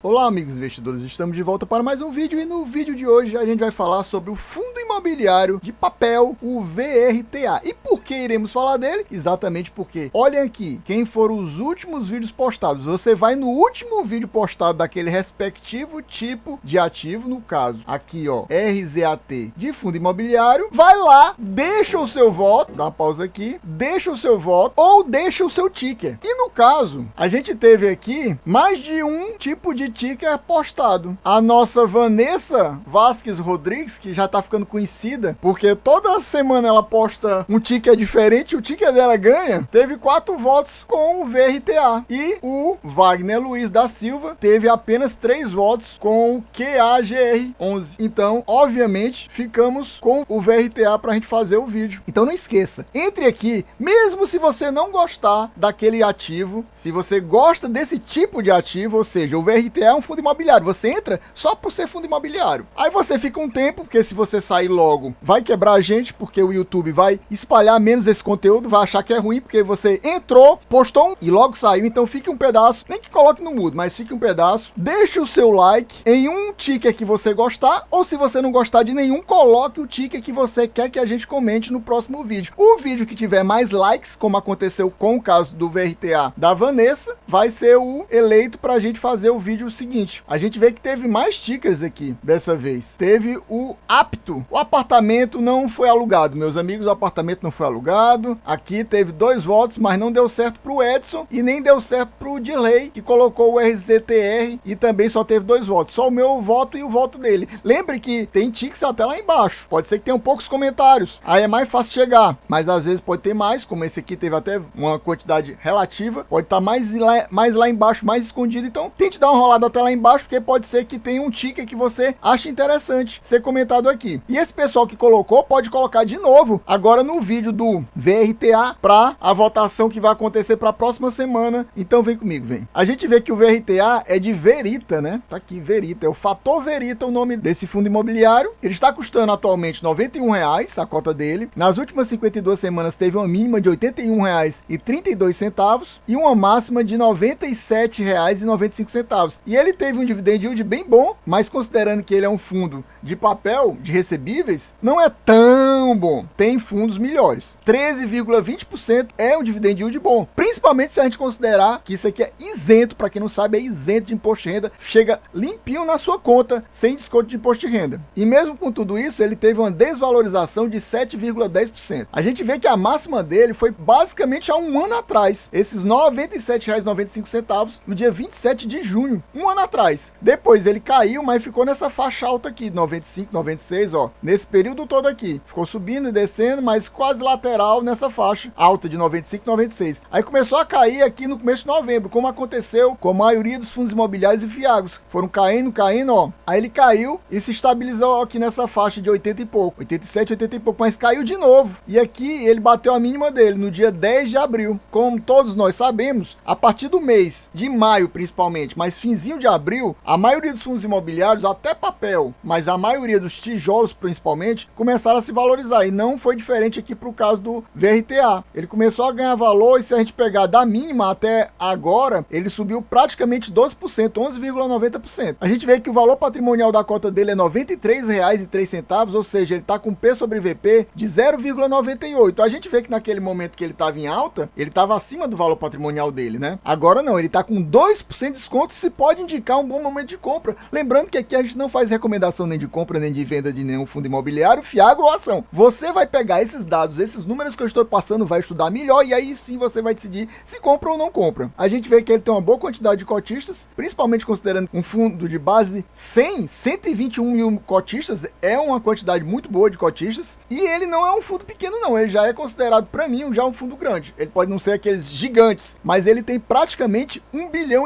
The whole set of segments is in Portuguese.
Olá amigos investidores, estamos de volta para mais um vídeo e no vídeo de hoje a gente vai falar sobre o fundo imobiliário de papel, o VRTA. E por que iremos falar dele? Exatamente porque, olhem aqui, quem foram os últimos vídeos postados, você vai no último vídeo postado daquele respectivo tipo de ativo, no caso, aqui ó, RZAT de fundo imobiliário, vai lá, deixa o seu voto, dá uma pausa aqui, deixa o seu voto ou deixa o seu ticker. E no caso, a gente teve aqui mais de um tipo de ticker postado. A nossa Vanessa Vasquez Rodrigues, que já tá ficando conhecida, porque toda semana ela posta um ticker diferente, o ticker dela ganha, teve 4 votos com o VRTA. E o Wagner Luiz da Silva teve apenas 3 votos com o QAGR11. Então, obviamente, ficamos com o VRTA pra gente fazer o vídeo. Então não esqueça, entre aqui, mesmo se você não gostar daquele ativo, se você gosta desse tipo de ativo, ou seja, o VRTA é um fundo imobiliário, você entra só por ser fundo imobiliário. Aí você fica um tempo, porque se você sair logo, vai quebrar a gente, porque o YouTube vai espalhar menos esse conteúdo, vai achar que é ruim, porque você entrou, postou e logo saiu. Então fique um pedaço, nem que coloque no mudo, mas fique um pedaço, deixe o seu like em um ticker que você gostar, ou se você não gostar de nenhum, coloque o ticker que você quer que a gente comente no próximo vídeo. O vídeo que tiver mais likes, como aconteceu com o caso do VRTA da Vanessa, vai ser o eleito pra gente fazer o vídeo seguinte. A gente vê que teve mais tickers aqui dessa vez. Teve o apto. O apartamento não foi alugado, meus amigos, o apartamento não foi alugado. Aqui teve 2 votos, mas não deu certo pro Edson e nem deu certo pro Dilei, que colocou o RZTR e também só teve 2 votos. Só o meu voto e o voto dele. Lembre que tem tickers até lá embaixo. Pode ser que tenham poucos comentários. Aí é mais fácil chegar, mas às vezes pode ter mais, como esse aqui teve até uma quantidade relativa. Pode estar mais lá embaixo, mais escondido. Então tente dar uma rolada até lá embaixo, porque pode ser que tenha um ticker que você acha interessante ser comentado aqui. E esse pessoal que colocou, pode colocar de novo agora no vídeo do VRTA para a votação que vai acontecer para a próxima semana. Então vem comigo, vem. A gente vê que o VRTA é de Verita, né? Tá aqui, Verita. É o Fator Verita o nome desse fundo imobiliário. Ele está custando atualmente R$ 91,00 a cota dele. Nas últimas 52 semanas teve uma mínima de R$ 81,32 e uma máxima de R$ 97,95. E ele teve um dividend yield bem bom, mas considerando que ele é um fundo de papel, de recebíveis, não é tão bom. Tem fundos melhores. 13,20% é um dividend yield bom, principalmente se a gente considerar que isso aqui é isento, para quem não sabe, é isento de imposto de renda, chega limpinho na sua conta, sem desconto de imposto de renda. E mesmo com tudo isso, ele teve uma desvalorização de 7,10%. A gente vê que a máxima dele foi basicamente há um ano atrás, esses R$ 97,95 no dia 27 de junho, um ano atrás. Depois ele caiu, mas ficou nessa faixa alta aqui, 95, 96, ó, nesse período todo aqui. Ficou subindo e descendo, mas quase lateral nessa faixa alta de 95, 96. Aí começou a cair aqui no começo de novembro, como aconteceu com a maioria dos fundos imobiliários e fiagros. Foram caindo, ó. Aí ele caiu e se estabilizou aqui nessa faixa de 80 e pouco, 87, 80 e pouco, mas caiu de novo. E aqui ele bateu a mínima dele no dia 10 de abril. Como todos nós sabemos, a partir do mês de maio principalmente, mas finzinho de abril, a maioria dos fundos imobiliários, até papel, mas a maioria dos tijolos principalmente, começaram a se valorizar. E não foi diferente aqui para o caso do VRTA. Ele começou a ganhar valor e se a gente pegar da mínima até agora, ele subiu praticamente 12%, 11,90%. A gente vê que o valor patrimonial da cota dele é R$ 93,03, ou seja, ele está com P sobre VP de 0,98. A gente vê que naquele momento que ele estava em alta, ele estava acima do valor patrimonial dele, né? Agora não, ele está com 2% de desconto, se pode indicar um bom momento de compra. Lembrando que aqui a gente não faz recomendação nem de compra, nem de venda de nenhum fundo imobiliário, fiagro ou ação. Você vai pegar esses dados, esses números que eu estou passando, vai estudar melhor e aí sim você vai decidir se compra ou não compra. A gente vê que ele tem uma boa quantidade de cotistas, principalmente considerando um fundo de base 121 mil cotistas, é uma quantidade muito boa de cotistas, e ele não é um fundo pequeno não, ele já é considerado para mim já um fundo grande. Ele pode não ser aqueles gigantes, mas ele tem praticamente 1,5 bilhão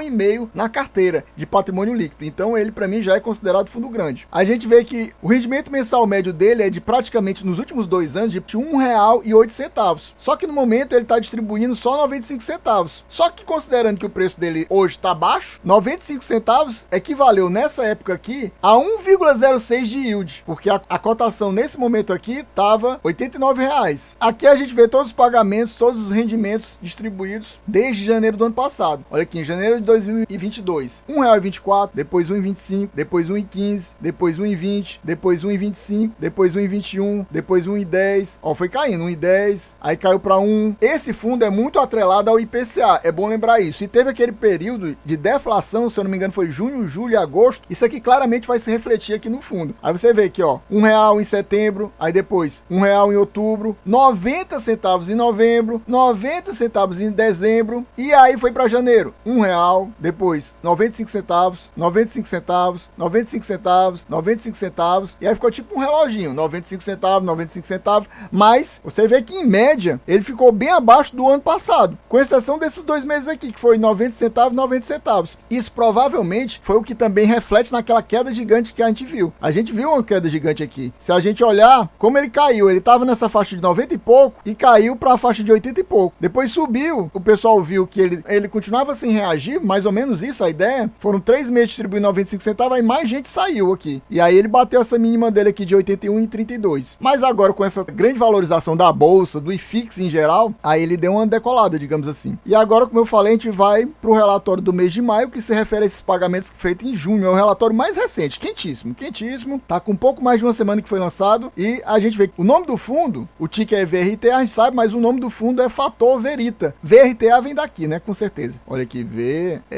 na carteira de patrimônio líquido, então ele para mim já é considerado fundo grande. A gente vê que o rendimento mensal médio dele é de praticamente praticamente nos últimos 2 anos de R$1,08. Só que no momento ele está distribuindo só 95 centavos. Só que considerando que o preço dele hoje está baixo, 95 centavos equivaleu nessa época aqui a 1,06 de yield, porque a cotação nesse momento aqui estava R$89. Aqui a gente vê todos os pagamentos, todos os rendimentos distribuídos desde janeiro do ano passado. Olha aqui, em janeiro de 2022, R$1,24, depois R$1,25, depois R$1,15, depois R$1,20, depois R$1,25, depois R$1,21, depois R$1,10. Ó, foi caindo, R$1,10, aí caiu para 1. Esse fundo é muito atrelado ao IPCA, é bom lembrar isso. E teve aquele período de deflação, se eu não me engano foi junho, julho e agosto. Isso aqui claramente vai se refletir aqui no fundo. Aí você vê aqui, ó, R$1 em setembro, aí depois R$1 em outubro, 90 centavos em novembro, 90 centavos em dezembro, e aí foi para janeiro, R$1, depois 95 centavos, 95 centavos, 95 centavos, 95 centavos, e aí ficou tipo um reloginho, 95 centavos, 95 centavos, mas você vê que em média ele ficou bem abaixo do ano passado, com exceção desses 2 meses aqui, que foi 90 centavos, 90 centavos. Isso provavelmente foi o que também reflete naquela queda gigante que a gente viu. A gente viu uma queda gigante aqui. Se a gente olhar como ele caiu, ele estava nessa faixa de 90 e pouco e caiu para a faixa de 80 e pouco. Depois subiu, o pessoal viu que ele continuava sem reagir, mais ou menos isso a ideia. Foram 3 meses distribuindo 95 centavos, aí mais gente saiu aqui. E aí ele bateu essa mínima dele aqui de 81 e 32. Mas agora com essa grande valorização da bolsa, do IFIX em geral, aí ele deu uma decolada, digamos assim. E agora, como eu falei, a gente vai para o relatório do mês de maio, que se refere a esses pagamentos feitos em junho. É o relatório mais recente, quentíssimo, quentíssimo. Tá com um pouco mais de uma semana que foi lançado. E a gente vê que o nome do fundo, o ticker é VRTA, a gente sabe, mas o nome do fundo é Fator Verita. VRTA vem daqui, né? Com certeza. Olha aqui, VRTA,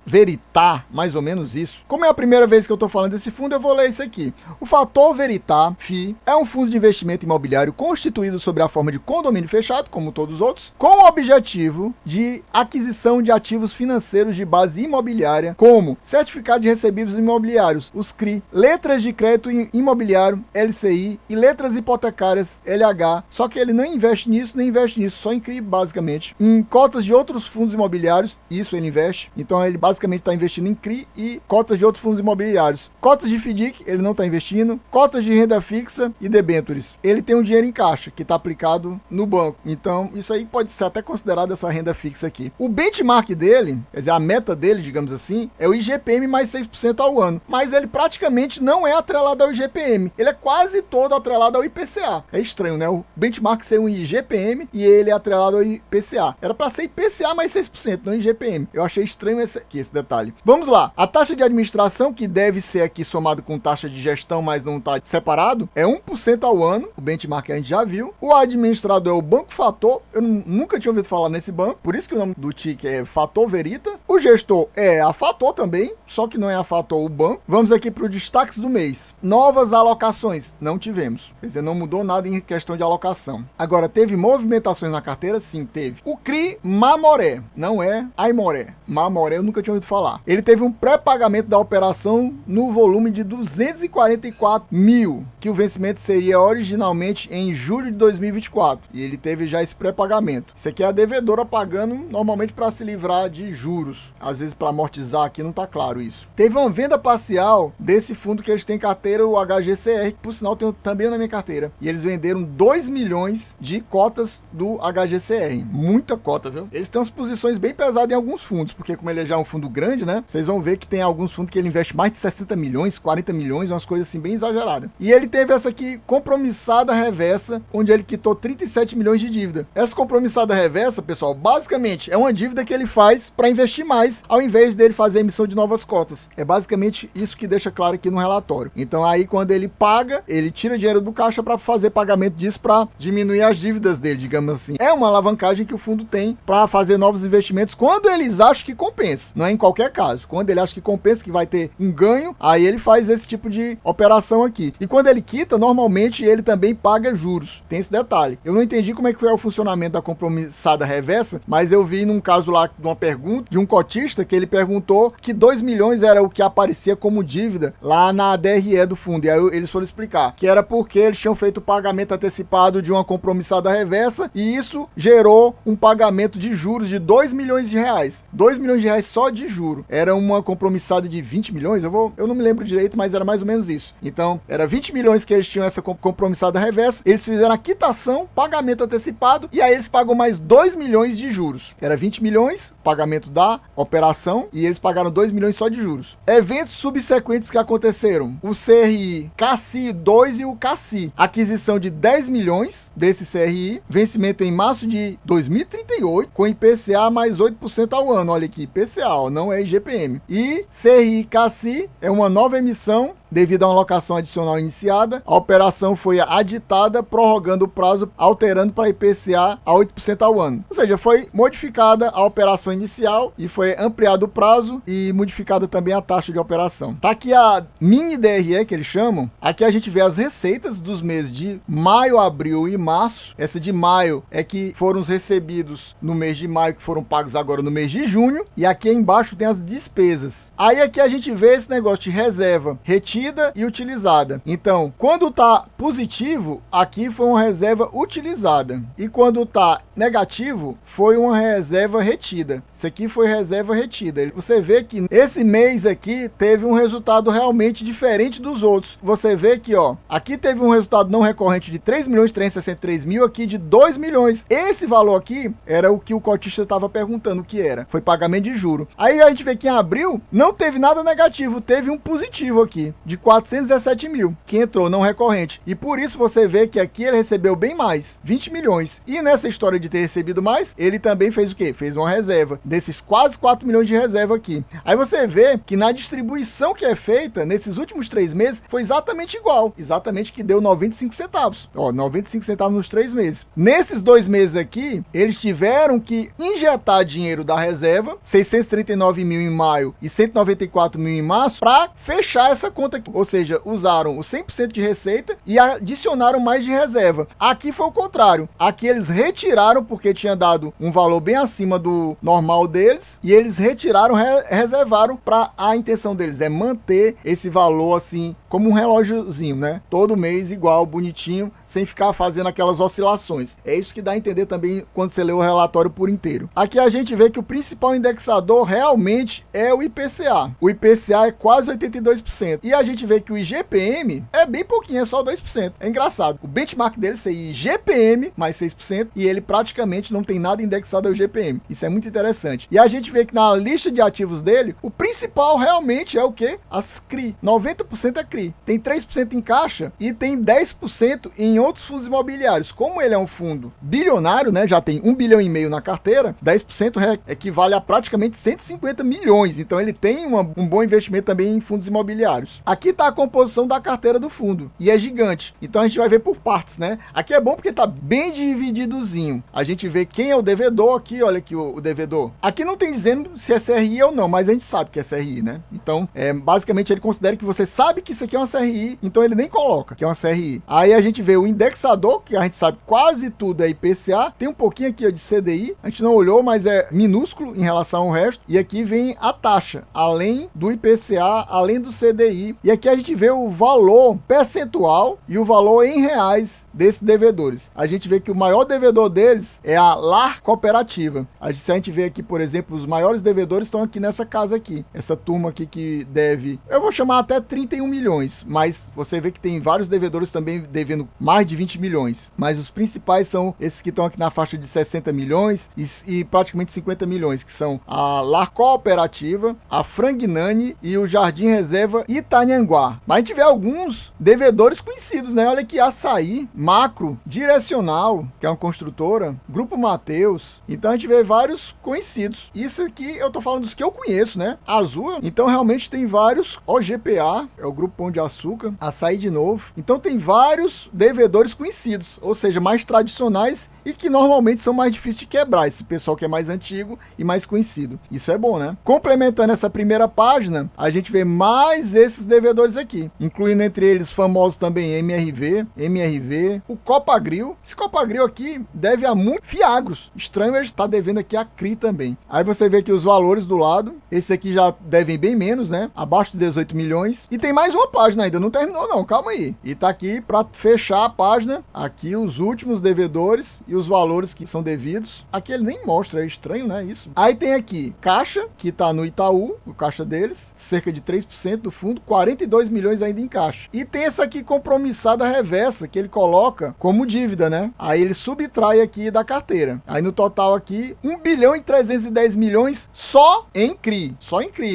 Verita, mais ou menos isso. Como é a primeira vez que eu tô falando desse fundo, eu vou ler isso aqui. O Fator Verita, FI, é um fundo de investimento imobiliário constituído sob a forma de condomínio fechado, como todos os outros, com o objetivo de aquisição de ativos financeiros de base imobiliária, como certificado de recebíveis imobiliários, os CRI, letras de crédito imobiliário, LCI, e letras hipotecárias, LH. Só que ele não investe nisso, nem investe nisso, só em CRI, basicamente. Em cotas de outros fundos imobiliários, isso ele investe. Então ele basicamente está investindo em CRI e cotas de outros fundos imobiliários. Cotas de FDIC, ele não está investindo. Cotas de renda fixa e debêntures. Ele tem um dinheiro em caixa, que está aplicado no banco. Então isso aí pode ser até considerado essa renda fixa aqui. O benchmark dele, quer dizer, a meta dele, digamos assim, é o IGPM mais 6% ao ano. Mas ele praticamente não é atrelado ao IGPM. Ele é quase todo atrelado ao IPCA. É estranho, né? O benchmark ser um IGPM e ele é atrelado ao IPCA. Era para ser IPCA mais 6%, não IGPM. Eu achei estranho esse detalhe. Vamos lá. A taxa de administração, que deve ser aqui somado com taxa de gestão, mas não está separado, é 1% ao ano. O benchmark a gente já viu. O administrador é o Banco Fator. Eu nunca tinha ouvido falar nesse banco, por isso que o nome do ticker é Fator Verita. O gestor é a Fator também, só que não é a Fator o banco. Vamos aqui para os destaques do mês. Novas alocações, não tivemos. Quer dizer, não mudou nada em questão de alocação. Agora, teve movimentações na carteira? Sim, teve. O CRI Mamoré, não é Aimoré. Mamoré eu nunca tinha ouvido falar. Ele teve um pré-pagamento da operação no volume de 244 mil, que o vencimento seria originalmente em julho de 2024. E ele teve já esse pré-pagamento. Isso aqui é a devedora pagando normalmente para se livrar de juros. Às vezes para amortizar aqui, não tá claro isso. Teve uma venda parcial desse fundo que eles têm em carteira, o HGCR, que por sinal tem também na minha carteira. E eles venderam 2 milhões de cotas do HGCR. Muita cota, viu? Eles têm umas posições bem pesadas em alguns fundos, porque como ele já é um fundo grande, né? Vocês vão ver que tem alguns fundos que ele investe mais de 60 milhões, 40 milhões, umas coisas assim bem exageradas. E ele teve essa aqui, compromissada reversa, onde ele quitou 37 milhões de dívida. Essa compromissada reversa, pessoal, basicamente é uma dívida que ele faz para investir mais, ao invés dele fazer a emissão de novas cotas. É basicamente isso que deixa claro aqui no relatório. Então aí quando ele paga, ele tira dinheiro do caixa para fazer pagamento disso, para diminuir as dívidas dele, digamos assim. É uma alavancagem que o fundo tem para fazer novos investimentos quando eles acham que compensa. Não é em qualquer caso. Quando ele acha que compensa, que vai ter um ganho, aí ele faz esse tipo de operação aqui. E quando ele quita, normalmente ele também paga juros. Tem esse detalhe. Eu não entendi como é que foi o funcionamento da compromissada reversa, mas eu vi num caso lá de uma pergunta de um cotista que ele perguntou que 2 milhões era o que aparecia como dívida lá na DRE do fundo. E aí eles foram explicar que era porque eles tinham feito o pagamento antecipado de uma compromissada reversa e isso gerou um pagamento de juros de 2 milhões de reais. 2 milhões de reais só de juro. Era uma compromissada de 20 milhões, eu não me lembro direito, mas era mais ou menos isso. Então, era 20 milhões que eles tinham essa compromissada reversa, eles fizeram a quitação, pagamento antecipado, e aí eles pagam mais 2 milhões de juros. Era 20 milhões, pagamento da operação, e eles pagaram 2 milhões só de juros. Eventos subsequentes que aconteceram. O CRI CACI 2 e o CACI. Aquisição de 10 milhões desse CRI, vencimento em março de 2038, com IPCA mais 8% ao ano. Olha aqui, IPCA, não é IGPM. E CRI CACI é uma nova emissão devido a uma locação adicional iniciada. A operação foi aditada, prorrogando o prazo, alterando para IPCA a 8% ao ano. Ou seja, foi modificada a operação inicial e foi ampliado o prazo e modificada também a taxa de operação. Tá aqui a mini DRE que eles chamam. Aqui a gente vê as receitas dos meses de maio, abril e março. Essa de maio é que foram os recebidos no mês de maio, que foram pagos agora no mês de junho. E aqui embaixo tem as despesas. Aí aqui a gente vê esse negócio de reserva retida e utilizada. Então, quando tá positivo, aqui foi uma reserva utilizada. E quando tá negativo, foi uma reserva retida. Isso aqui foi reserva retida. Você vê que esse mês aqui teve um resultado realmente diferente dos outros. Você vê que, ó, aqui teve um resultado não recorrente de 3.363.000, aqui de 2 milhões. Esse valor aqui era o que o cotista estava perguntando o que era. Foi pagamento de juro. Aí a gente vê que em abril não teve nada negativo, teve um positivo aqui, de 417 mil, que entrou não recorrente. E por isso você vê que aqui ele recebeu bem mais, 20 milhões. E nessa história de ter recebido mais, ele também fez o quê? Fez uma reserva, desses quase 4 milhões de reserva aqui. Aí você vê que na distribuição que é feita, nesses últimos 3 meses, foi exatamente igual. Exatamente que deu 95 centavos. Ó, 95 centavos nos 3 meses. Nesses 2 meses aqui, eles tiveram que injetar dinheiro da reserva, 639 mil em maio e 194 mil em março, para fechar essa conta aqui. Ou seja, usaram o 100% de receita e adicionaram mais de reserva. Aqui foi o contrário. Aqui eles retiraram porque tinha dado um valor bem acima do normal deles e eles retiraram, reservaram, para a intenção deles é manter esse valor assim como um relógiozinho, né? Todo mês igual, bonitinho, sem ficar fazendo aquelas oscilações. É isso que dá a entender também quando você lê o relatório por inteiro. Aqui a gente vê que o principal indexador realmente é o IPCA. O IPCA é quase 82%. E a gente vê que o IGPM é bem pouquinho, é só 2%. É engraçado. O benchmark dele é IGPM mais 6% e ele praticamente não tem nada indexado ao IGPM. Isso é muito interessante. E a gente vê que na lista de ativos dele, o principal realmente é o quê? As CRI. 90% é CRI. Tem 3% em caixa e tem 10% em outros fundos imobiliários. Como ele é um fundo bilionário, né? Já tem 1,5 bilhão na carteira, 10% equivale a praticamente 150 milhões. Então ele tem um bom investimento também em fundos imobiliários. Aqui está a composição da carteira do fundo e é gigante. Então a gente vai ver por partes, né? Aqui é bom porque está bem divididozinho. A gente vê quem é o devedor aqui, olha aqui o devedor. Aqui não tem dizendo se é CRI ou não, mas a gente sabe que é CRI, né? Então, basicamente ele considera que você sabe que isso aqui é uma CRI, então ele nem coloca que é uma CRI. Aí a gente vê o indexador, que a gente sabe quase tudo é IPCA. Tem um pouquinho aqui ó, de CDI, a gente não olhou, mas é minúsculo em relação ao resto. E aqui vem a taxa, além do IPCA, além do CDI. E aqui a gente vê o valor percentual e o valor em reais desses devedores. A gente vê que o maior devedor deles é a LAR Cooperativa. Se a gente vê aqui, por exemplo, os maiores devedores estão aqui nessa casa aqui. Essa turma aqui que deve, eu vou chamar até 31 milhões, mas você vê que tem vários devedores também devendo mais de 20 milhões. Mas os principais são esses que estão aqui na faixa de 60 milhões e praticamente 50 milhões, que são a LAR Cooperativa, a Frangnani e o Jardim Reserva Itanhanguá. Mas a gente vê alguns devedores conhecidos, né? Olha aqui, Açaí, Macro, Direcional, que é uma construtora, Grupo Mateus. Então a gente vê vários conhecidos. Isso aqui eu tô falando dos que eu conheço, né? Azul, então realmente tem vários. OGPA, é o Grupo Pão de Açúcar, Açaí de novo. Então tem vários devedores conhecidos, ou seja, mais tradicionais e que normalmente são mais difíceis de quebrar, esse pessoal que é mais antigo e mais conhecido. Isso é bom, né? Complementando essa primeira página, a gente vê mais esses devedores devedores aqui, incluindo entre eles famosos também MRV, o Copagril. Esse Copagril aqui deve a muito Fiagros. Estranho ele estar devendo aqui a CRI também. Aí você vê aqui os valores do lado. Esse aqui já devem bem menos, né? Abaixo de 18 milhões. E tem mais uma página ainda, não terminou não, calma aí. E tá aqui para fechar a página, aqui os últimos devedores e os valores que são devidos. Aqui ele nem mostra, é estranho, né? Isso. Aí tem aqui caixa, que tá no Itaú, o caixa deles, cerca de 3% do fundo, 42 milhões ainda em caixa. E tem essa aqui compromissada reversa, que ele coloca como dívida, né? Aí ele subtrai aqui da carteira. Aí no total aqui, 1 bilhão e 310 milhões só em CRI,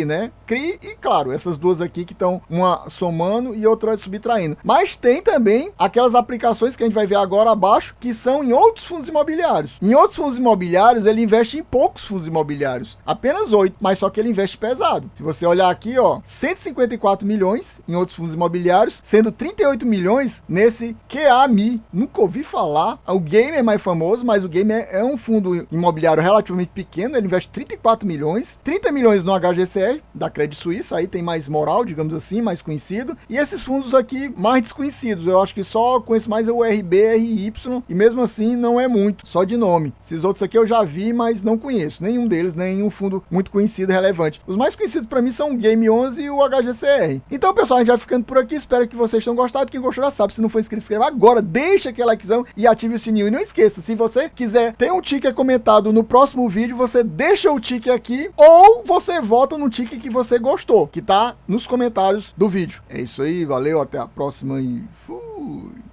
né? CRI e, claro, essas duas aqui que estão uma somando e outra subtraindo. Mas tem também aquelas aplicações que a gente vai ver agora abaixo, que são em outros fundos imobiliários. Em outros fundos imobiliários, ele investe em poucos fundos imobiliários, apenas 8, mas só que ele investe pesado. Se você olhar aqui, ó, 154 milhões em outros fundos imobiliários, sendo 38 milhões nesse QAMI. Nunca ouvi falar. O Game é mais famoso, mas o Game é um fundo imobiliário relativamente pequeno, ele investe 34 milhões, 30 milhões no HGCR, da Credit Suisse, aí tem mais moral, digamos assim, mais conhecido, e esses fundos aqui mais desconhecidos, eu acho que só conheço mais o RB, RY, e mesmo assim não é muito, só de nome. Esses outros aqui eu já vi, mas não conheço, nenhum deles, nenhum fundo muito conhecido e relevante. Os mais conhecidos para mim são o Game 11 e o HGCR. Então, pessoal, a gente vai ficando por aqui, espero que vocês tenham gostado, quem gostou já sabe, se não for inscrito, inscreva agora, deixa aquele likezão e ative o sininho, e não esqueça, se você quiser ter um ticket comentado no próximo vídeo, você deixa o ticket aqui, ou você vota no ticket que você gostou, que tá nos comentários do vídeo. É isso aí, valeu, até a próxima e fui!